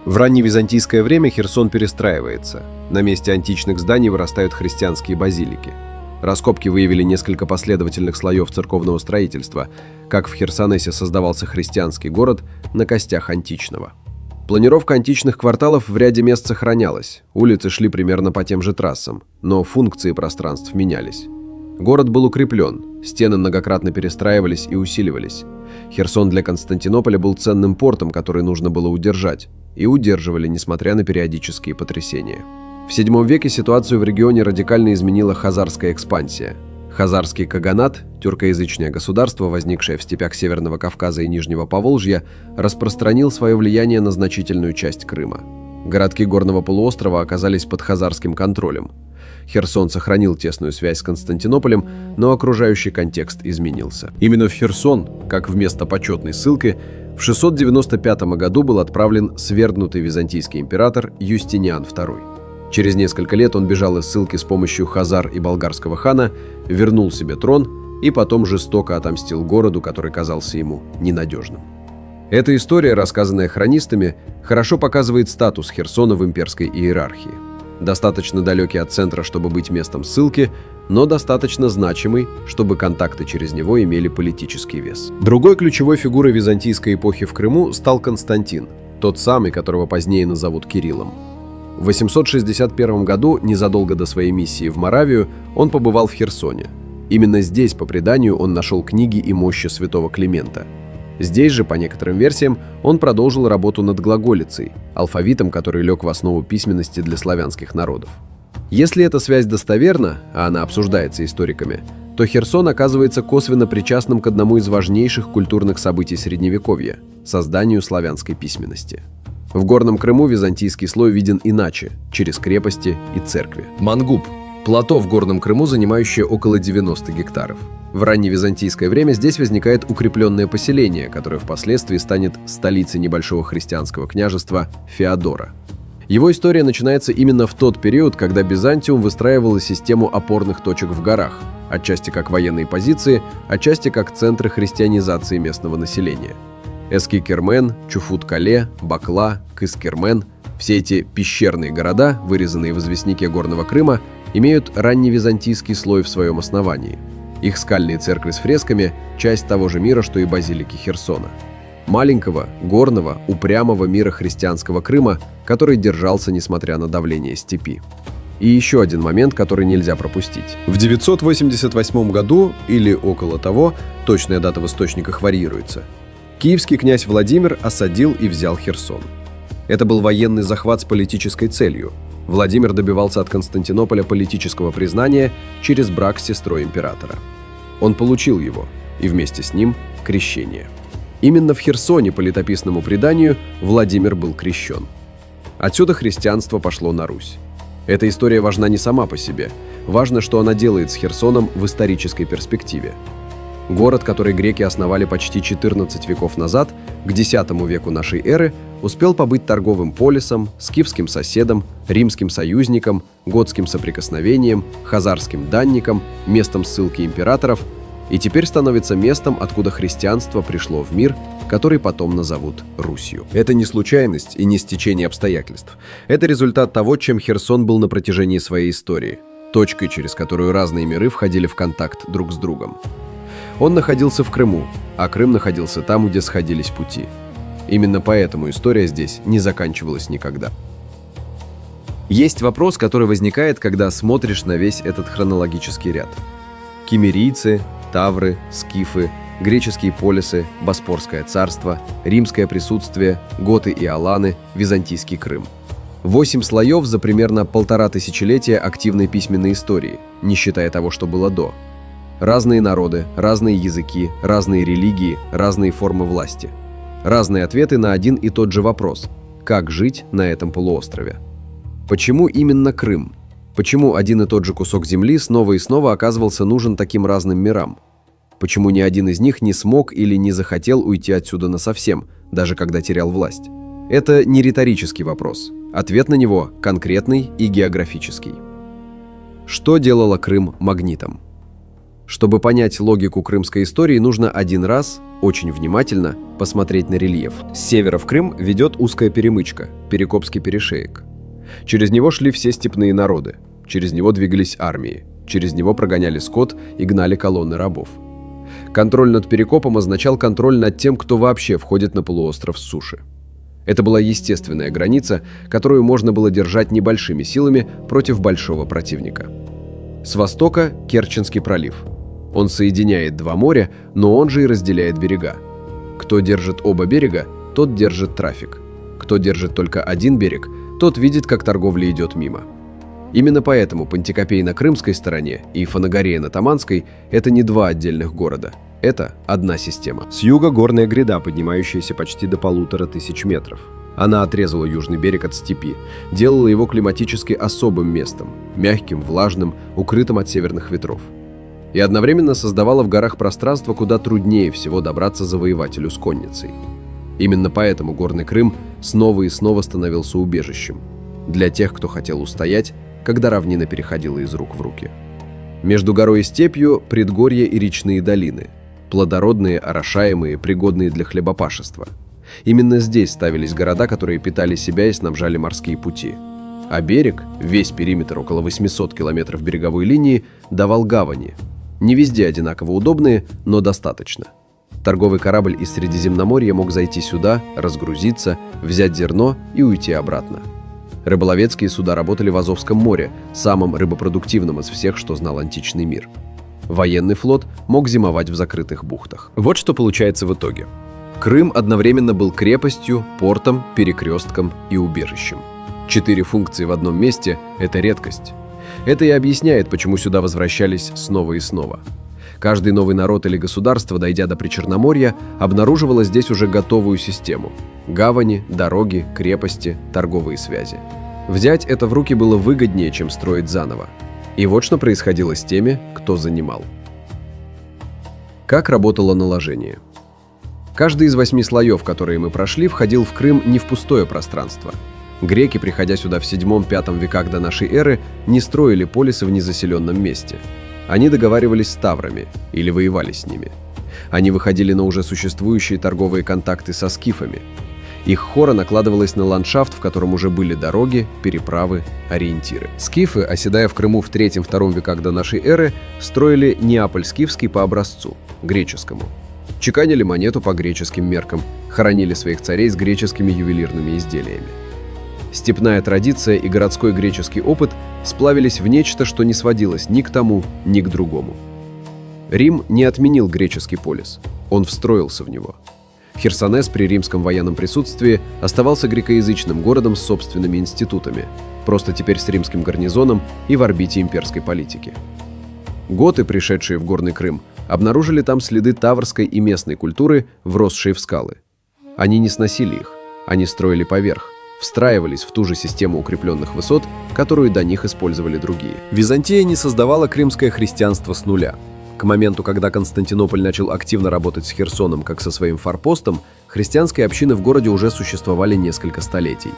В ранневизантийское время Херсон перестраивается. На месте античных зданий вырастают христианские базилики. Раскопки выявили несколько последовательных слоев церковного строительства, как в Херсонесе создавался христианский город на костях античного. Планировка античных кварталов в ряде мест сохранялась, улицы шли примерно по тем же трассам, но функции пространств менялись. Город был укреплен, стены многократно перестраивались и усиливались. Херсон для Константинополя был ценным портом, который нужно было удержать, и удерживали, несмотря на периодические потрясения. В VII веке ситуацию в регионе радикально изменила хазарская экспансия. Хазарский каганат, тюркоязычное государство, возникшее в степях Северного Кавказа и Нижнего Поволжья, распространил свое влияние на значительную часть Крыма. Городки горного полуострова оказались под хазарским контролем. Херсон сохранил тесную связь с Константинополем, но окружающий контекст изменился. Именно в Херсон, как в место почетной ссылки, в 695 году был отправлен свергнутый византийский император Юстиниан II. Через несколько лет он бежал из ссылки с помощью хазар и болгарского хана, вернул себе трон и потом жестоко отомстил городу, который казался ему ненадежным. Эта история, рассказанная хронистами, хорошо показывает статус Херсона в имперской иерархии. Достаточно далекий от центра, чтобы быть местом ссылки, но достаточно значимый, чтобы контакты через него имели политический вес. Другой ключевой фигурой византийской эпохи в Крыму стал Константин, тот самый, которого позднее назовут Кириллом. В 861 году, незадолго до своей миссии в Моравию, он побывал в Херсоне. Именно здесь, по преданию, он нашел книги и мощи святого Климента. Здесь же, по некоторым версиям, он продолжил работу над глаголицей, алфавитом, который лег в основу письменности для славянских народов. Если эта связь достоверна, а она обсуждается историками, то Херсон оказывается косвенно причастным к одному из важнейших культурных событий Средневековья – созданию славянской письменности. В Горном Крыму византийский слой виден иначе, через крепости и церкви. Мангуб – плато в Горном Крыму, занимающее около 90 гектаров. В ранневизантийское время здесь возникает укрепленное поселение, которое впоследствии станет столицей небольшого христианского княжества Феодора. Его история начинается именно в тот период, когда Византиум выстраивало систему опорных точек в горах, отчасти как военные позиции, отчасти как центры христианизации местного населения. Эскикермен, Чуфут-Кале, Бакла, Кыскермен – все эти пещерные города, вырезанные в известняке Горного Крыма, имеют ранневизантийский слой в своем основании. Их скальные церкви с фресками – часть того же мира, что и базилики Херсона. Маленького, горного, упрямого мира христианского Крыма, который держался, несмотря на давление степи. И еще один момент, который нельзя пропустить. В 988 году, или около того, точная дата в источниках варьируется, киевский князь Владимир осадил и взял Херсон. Это был военный захват с политической целью. Владимир добивался от Константинополя политического признания через брак с сестрой императора. Он получил его, и вместе с ним крещение. Именно в Херсоне, по летописному преданию, Владимир был крещен. Отсюда христианство пошло на Русь. Эта история важна не сама по себе. Важно, что она делает с Херсоном в исторической перспективе. Город, который греки основали почти 14 веков назад, к X веку нашей эры, успел побыть торговым полисом, скифским соседом, римским союзником, готским соприкосновением, хазарским данником, местом ссылки императоров и теперь становится местом, откуда христианство пришло в мир, который потом назовут Русью. Это не случайность и не стечение обстоятельств. Это результат того, чем Херсон был на протяжении своей истории, точкой, через которую разные миры входили в контакт друг с другом. Он находился в Крыму, а Крым находился там, где сходились пути. Именно поэтому история здесь не заканчивалась никогда. Есть вопрос, который возникает, когда смотришь на весь этот хронологический ряд. Киммерийцы, тавры, скифы, греческие полисы, Боспорское царство, римское присутствие, готы и аланы, византийский Крым. 8 слоев за примерно 1,5 тысячелетия активной письменной истории, не считая того, что было до. Разные народы, разные языки, разные религии, разные формы власти. Разные ответы на один и тот же вопрос – как жить на этом полуострове? Почему именно Крым? Почему один и тот же кусок земли снова и снова оказывался нужен таким разным мирам? Почему ни один из них не смог или не захотел уйти отсюда насовсем, даже когда терял власть? Это не риторический вопрос. Ответ на него конкретный и географический. Что делало Крым магнитом? Чтобы понять логику крымской истории, нужно один раз, очень внимательно, посмотреть на рельеф. С севера в Крым ведет узкая перемычка – Перекопский перешеек. Через него шли все степные народы, через него двигались армии. Через него прогоняли скот и гнали колонны рабов. Контроль над Перекопом означал контроль над тем, кто вообще входит на полуостров с суши. Это была естественная граница, которую можно было держать небольшими силами против большого противника. С востока – Керченский пролив. Он соединяет два моря, но он же и разделяет берега. Кто держит оба берега, тот держит трафик. Кто держит только один берег, тот видит, как торговля идет мимо. Именно поэтому Пантикопей на крымской стороне и Фанагорея на Таманской – это не два отдельных города. Это одна система. С юга горная гряда, поднимающаяся почти до 1500 метров. Она отрезала южный берег от степи, делала его климатически особым местом, мягким, влажным, укрытым от северных ветров. И одновременно создавала в горах пространство, куда труднее всего добраться завоевателю с конницей. Именно поэтому Горный Крым снова и снова становился убежищем для тех, кто хотел устоять, когда равнина переходила из рук в руки. Между горой и степью – предгорья и речные долины, плодородные, орошаемые, пригодные для хлебопашества. Именно здесь ставились города, которые питали себя и снабжали морские пути. А берег, весь периметр около 800 километров береговой линии, давал гавани. Не везде одинаково удобные, но достаточно. Торговый корабль из Средиземноморья мог зайти сюда, разгрузиться, взять зерно и уйти обратно. Рыболовецкие суда работали в Азовском море, самом рыбопродуктивном из всех, что знал античный мир. Военный флот мог зимовать в закрытых бухтах. Вот что получается в итоге. Крым одновременно был крепостью, портом, перекрестком и убежищем. 4 функции в одном месте – это редкость. Это и объясняет, почему сюда возвращались снова и снова. Каждый новый народ или государство, дойдя до Причерноморья, обнаруживало здесь уже готовую систему – гавани, дороги, крепости, торговые связи. Взять это в руки было выгоднее, чем строить заново. И вот что происходило с теми, кто занимал. Как работало наложение? Каждый из 8 слоев, которые мы прошли, входил в Крым не в пустое пространство. Греки, приходя сюда в VII-V веках до нашей эры, не строили полисы в незаселенном месте. Они договаривались с таврами или воевали с ними. Они выходили на уже существующие торговые контакты со скифами. Их хора накладывалась на ландшафт, в котором уже были дороги, переправы, ориентиры. Скифы, оседая в Крыму в III-II веках до нашей эры, строили Неаполь скифский по образцу, греческому. Чеканили монету по греческим меркам, хоронили своих царей с греческими ювелирными изделиями. Степная традиция и городской греческий опыт сплавились в нечто, что не сводилось ни к тому, ни к другому. Рим не отменил греческий полис, он встроился в него. Херсонес при римском военном присутствии оставался грекоязычным городом с собственными институтами, просто теперь с римским гарнизоном и в орбите имперской политики. Готы, пришедшие в Горный Крым, обнаружили там следы таврской и местной культуры, вросшие в скалы. Они не сносили их, они строили поверх, встраивались в ту же систему укрепленных высот, которую до них использовали другие. Византия не создавала крымское христианство с нуля. К моменту, когда Константинополь начал активно работать с Херсоном как со своим форпостом, христианские общины в городе уже существовали несколько столетий.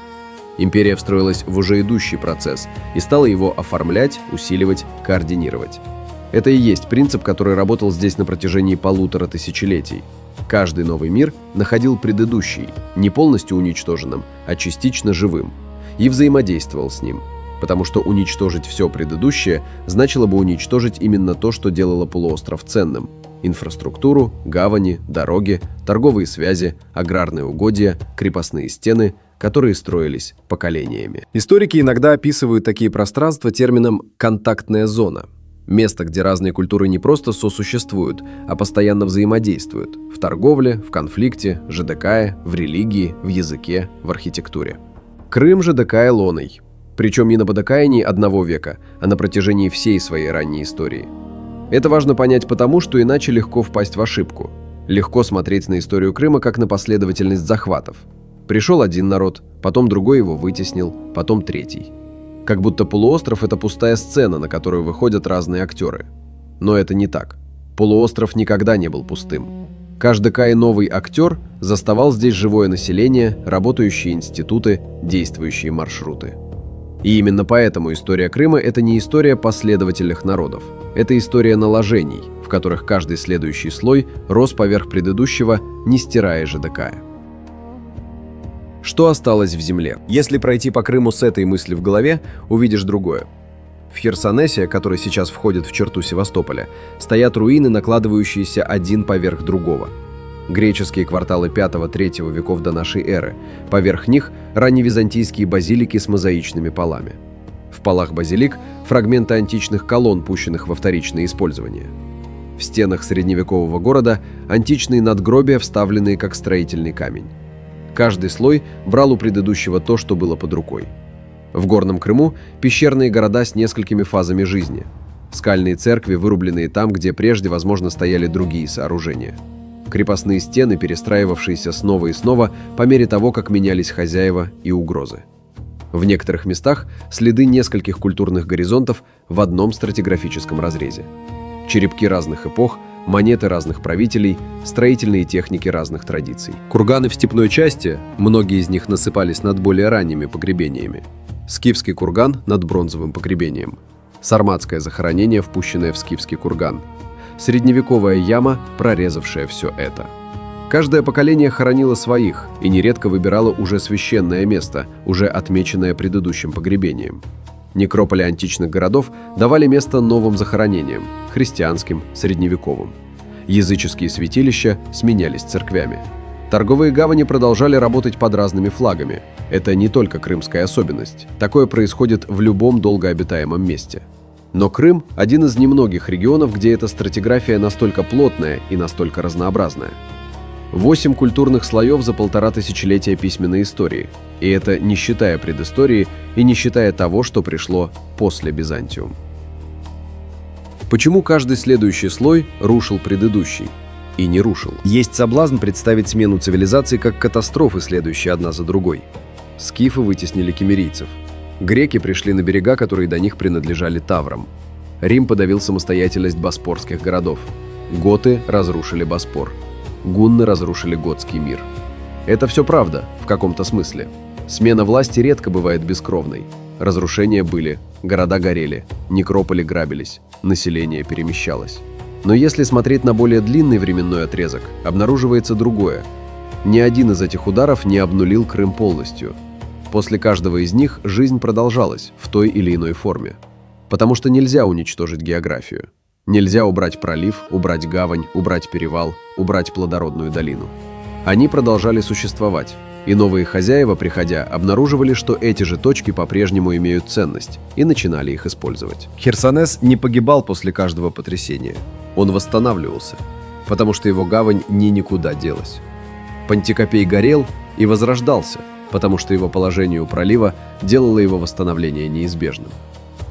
Империя встроилась в уже идущий процесс и стала его оформлять, усиливать, координировать. Это и есть принцип, который работал здесь на протяжении 1,5 тысячелетий. Каждый новый мир находил предыдущий, не полностью уничтоженным, а частично живым, и взаимодействовал с ним, потому что уничтожить все предыдущее значило бы уничтожить именно то, что делало полуостров ценным – инфраструктуру, гавани, дороги, торговые связи, аграрные угодья, крепостные стены, которые строились поколениями. Историки иногда описывают такие пространства термином «контактная зона». Место, где разные культуры не просто сосуществуют, а постоянно взаимодействуют в торговле, в конфликте, ЖДК, в религии, в языке, в архитектуре. Крым ЖДК лоной, причем не на подокаянии одного века, а на протяжении всей своей ранней истории. Это важно понять потому, что иначе легко впасть в ошибку. Легко смотреть на историю Крыма как на последовательность захватов. Пришел один народ, потом другой его вытеснил, потом третий. Как будто полуостров – это пустая сцена, на которую выходят разные актеры. Но это не так. Полуостров никогда не был пустым. Каждый новый актер заставал здесь живое население, работающие институты, действующие маршруты. И именно поэтому история Крыма – это не история последовательных народов. Это история наложений, в которых каждый следующий слой рос поверх предыдущего, не стирая ЖДК. Что осталось в земле? Если пройти по Крыму с этой мыслью в голове, увидишь другое. В Херсонесе, который сейчас входит в черту Севастополя, стоят руины, накладывающиеся один поверх другого. Греческие кварталы V-III веков до нашей эры. Поверх них ранневизантийские базилики с мозаичными полами. В полах базилик фрагменты античных колонн, пущенных во вторичное использование. В стенах средневекового города античные надгробия, вставленные как строительный камень. Каждый слой брал у предыдущего то, что было под рукой. В Горном Крыму пещерные города с несколькими фазами жизни. Скальные церкви, вырубленные там, где прежде, возможно, стояли другие сооружения. Крепостные стены, перестраивавшиеся снова и снова по мере того, как менялись хозяева и угрозы. В некоторых местах следы нескольких культурных горизонтов в одном стратиграфическом разрезе. Черепки разных эпох, монеты разных правителей, строительные техники разных традиций. Курганы в степной части, многие из них насыпались над более ранними погребениями. Скифский курган над бронзовым погребением. Сарматское захоронение, впущенное в скифский курган. Средневековая яма, прорезавшая все это. Каждое поколение хоронило своих и нередко выбирало уже священное место, уже отмеченное предыдущим погребением. Некрополи античных городов давали место новым захоронениям – христианским, средневековым. Языческие святилища сменялись церквями. Торговые гавани продолжали работать под разными флагами. Это не только крымская особенность. Такое происходит в любом долгообитаемом месте. Но Крым – один из немногих регионов, где эта стратиграфия настолько плотная и настолько разнообразная. 8 культурных слоев за 1,5 тысячелетия письменной истории. И это не считая предыстории и не считая того, что пришло после Византиум. Почему каждый следующий слой рушил предыдущий? И не рушил. Есть соблазн представить смену цивилизаций как катастрофы, следующие одна за другой. Скифы вытеснили киммерийцев. Греки пришли на берега, которые до них принадлежали таврам. Рим подавил самостоятельность боспорских городов. Готы разрушили Боспор. Гунны разрушили готский мир. Это все правда, в каком-то смысле. Смена власти редко бывает бескровной. Разрушения были, города горели, некрополи грабились, население перемещалось. Но если смотреть на более длинный временной отрезок, обнаруживается другое. Ни один из этих ударов не обнулил Крым полностью. После каждого из них жизнь продолжалась в той или иной форме. Потому что нельзя уничтожить географию. Нельзя убрать пролив, убрать гавань, убрать перевал, убрать плодородную долину. Они продолжали существовать, и новые хозяева, приходя, обнаруживали, что эти же точки по-прежнему имеют ценность, и начинали их использовать. Херсонес не погибал после каждого потрясения. Он восстанавливался, потому что его гавань никуда делась. Пантикопей горел и возрождался, потому что его положение у пролива делало его восстановление неизбежным.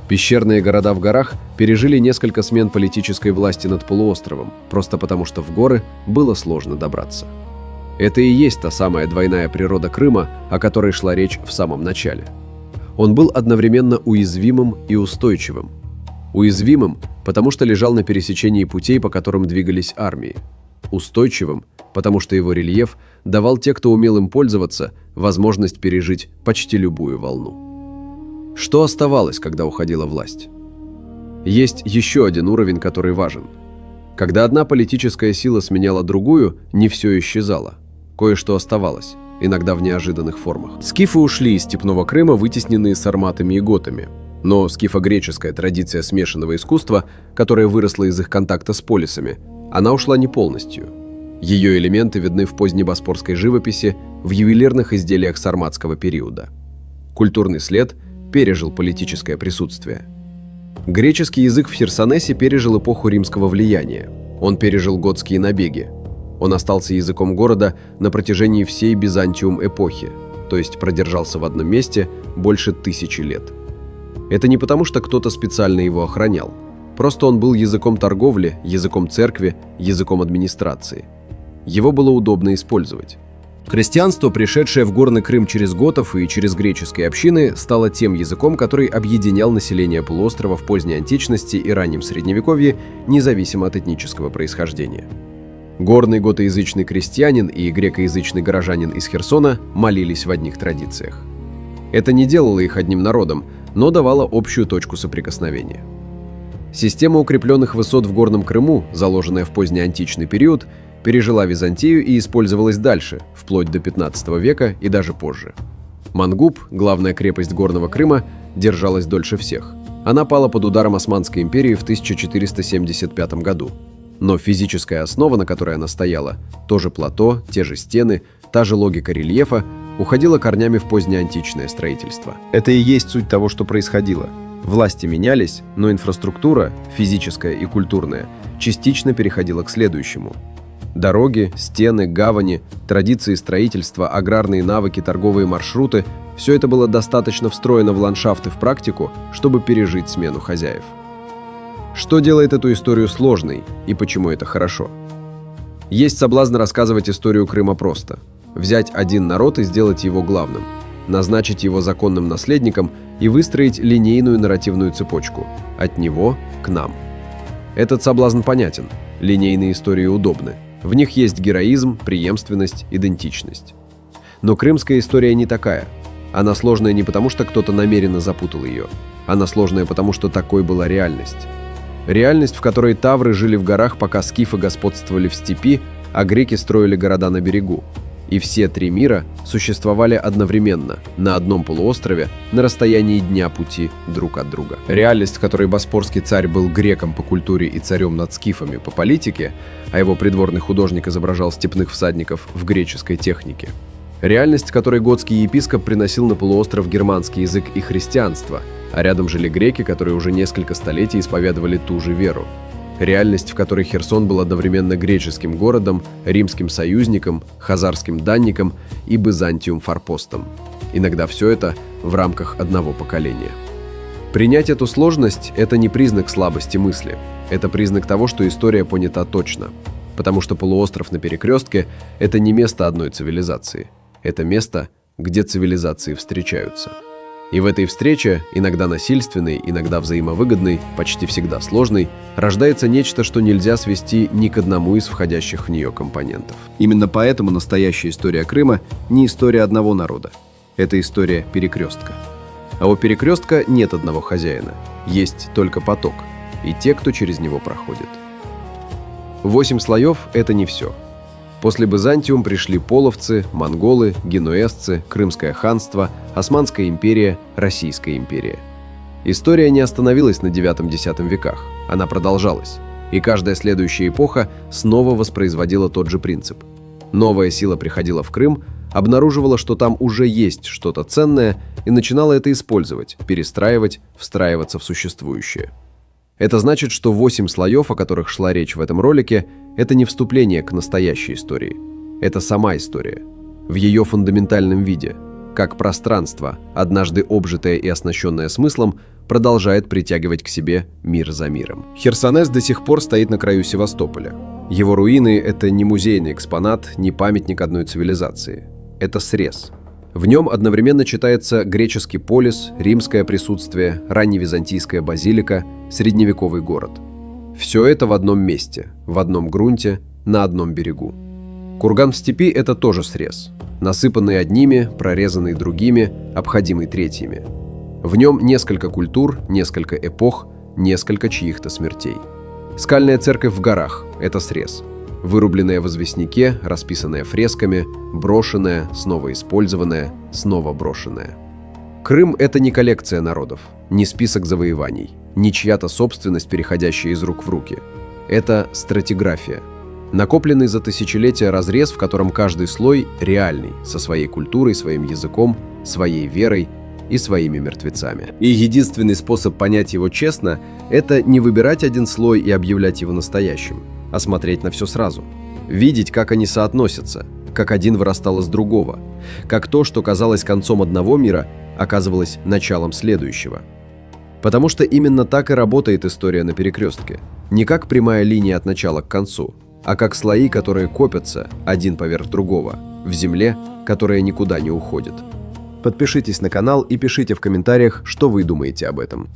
Пещерные города в горах пережили несколько смен политической власти над полуостровом, просто потому что в горы было сложно добраться. Это и есть та самая двойная природа Крыма, о которой шла речь в самом начале. Он был одновременно уязвимым и устойчивым. Уязвимым, потому что лежал на пересечении путей, по которым двигались армии. Устойчивым, потому что его рельеф давал те, кто умел им пользоваться, возможность пережить почти любую волну. Что оставалось, когда уходила власть? Есть еще один уровень, который важен. Когда одна политическая сила сменяла другую, не все исчезало. Кое-что оставалось, иногда в неожиданных формах. Скифы ушли из степного Крыма, вытесненные сарматами и готами. Но скифо-греческая традиция смешанного искусства, которая выросла из их контакта с полисами, она ушла не полностью. Ее элементы видны в позднебоспорской живописи, в ювелирных изделиях сарматского периода. Культурный след пережил политическое присутствие. Греческий язык в Херсонесе пережил эпоху римского влияния. Он пережил готские набеги. Он остался языком города на протяжении всей Византиум-эпохи, то есть продержался в одном месте больше 1000 лет. Это не потому, что кто-то специально его охранял. Просто он был языком торговли, языком церкви, языком администрации. Его было удобно использовать. Христианство, пришедшее в Горный Крым через готов и через греческие общины, стало тем языком, который объединял население полуострова в поздней античности и раннем средневековье, независимо от этнического происхождения. Горный готоязычный крестьянин и грекоязычный горожанин из Херсона молились в одних традициях. Это не делало их одним народом, но давало общую точку соприкосновения. Система укрепленных высот в Горном Крыму, заложенная в позднеантичный период, пережила Византию и использовалась дальше, вплоть до 15 века и даже позже. Мангуб, главная крепость Горного Крыма, держалась дольше всех. Она пала под ударом Османской империи в 1475 году. Но физическая основа, на которой она стояла, то же плато, те же стены, та же логика рельефа, уходила корнями в позднеантичное строительство. Это и есть суть того, что происходило. Власти менялись, но инфраструктура, физическая и культурная, частично переходила к следующему. Дороги, стены, гавани, традиции строительства, аграрные навыки, торговые маршруты – все это было достаточно встроено в ландшафт и в практику, чтобы пережить смену хозяев. Что делает эту историю сложной и почему это хорошо? Есть соблазн рассказывать историю Крыма просто. Взять один народ и сделать его главным, назначить его законным наследником и выстроить линейную нарративную цепочку от него к нам. Этот соблазн понятен, линейные истории удобны. В них есть героизм, преемственность, идентичность. Но крымская история не такая. Она сложная не потому, что кто-то намеренно запутал ее. Она сложная потому, что такой была реальность. Реальность, в которой тавры жили в горах, пока скифы господствовали в степи, а греки строили города на берегу. И все три мира существовали одновременно, на одном полуострове, на расстоянии дня пути друг от друга. Реальность, в которой боспорский царь был греком по культуре и царем над скифами по политике, а его придворный художник изображал степных всадников в греческой технике. Реальность, в которой готский епископ приносил на полуостров германский язык и христианство, а рядом жили греки, которые уже несколько столетий исповедовали ту же веру. Реальность, в которой Херсон был одновременно греческим городом, римским союзником, хазарским данником и Бизантиум-форпостом. Иногда все это в рамках одного поколения. Принять эту сложность – это не признак слабости мысли. Это признак того, что история понята точно. Потому что полуостров на перекрестке – это не место одной цивилизации. Это место, где цивилизации встречаются. И в этой встрече, иногда насильственной, иногда взаимовыгодной, почти всегда сложной, рождается нечто, что нельзя свести ни к одному из входящих в нее компонентов. Именно поэтому настоящая история Крыма не история одного народа. Это история перекрестка. А у перекрестка нет одного хозяина. Есть только поток. И те, кто через него проходит. 8 слоев – это не все. После Бизантиум пришли половцы, монголы, генуэзцы, Крымское ханство, Османская империя, Российская империя. История не остановилась на IX-X веках, она продолжалась. И каждая следующая эпоха снова воспроизводила тот же принцип. Новая сила приходила в Крым, обнаруживала, что там уже есть что-то ценное, и начинала это использовать, перестраивать, встраиваться в существующее. Это значит, что 8 слоев, о которых шла речь в этом ролике, это не вступление к настоящей истории. Это сама история. В ее фундаментальном виде, как пространство, однажды обжитое и оснащенное смыслом, продолжает притягивать к себе мир за миром. Херсонес до сих пор стоит на краю Севастополя. Его руины – это не музейный экспонат, не памятник одной цивилизации. Это срез. В нем одновременно читается греческий полис, римское присутствие, ранневизантийская базилика, средневековый город. Все это в одном месте, в одном грунте, на одном берегу. Курган в степи – это тоже срез. Насыпанный одними, прорезанный другими, обходимый третьими. В нем несколько культур, несколько эпох, несколько чьих-то смертей. Скальная церковь в горах – это срез. Вырубленная в известняке, расписанная фресками, брошенная, снова использованная, снова брошенная. Крым – это не коллекция народов, не список завоеваний, не чья-то собственность, переходящая из рук в руки. Это стратиграфия. Накопленный за тысячелетия разрез, в котором каждый слой реальный, со своей культурой, своим языком, своей верой и своими мертвецами. И единственный способ понять его честно – это не выбирать один слой и объявлять его настоящим, а смотреть на все сразу. Видеть, как они соотносятся, как один вырастал из другого, как то, что казалось концом одного мира, оказывалось началом следующего. Потому что именно так и работает история на перекрестке. Не как прямая линия от начала к концу, а как слои, которые копятся один поверх другого, в земле, которая никуда не уходит. Подпишитесь на канал и пишите в комментариях, что вы думаете об этом.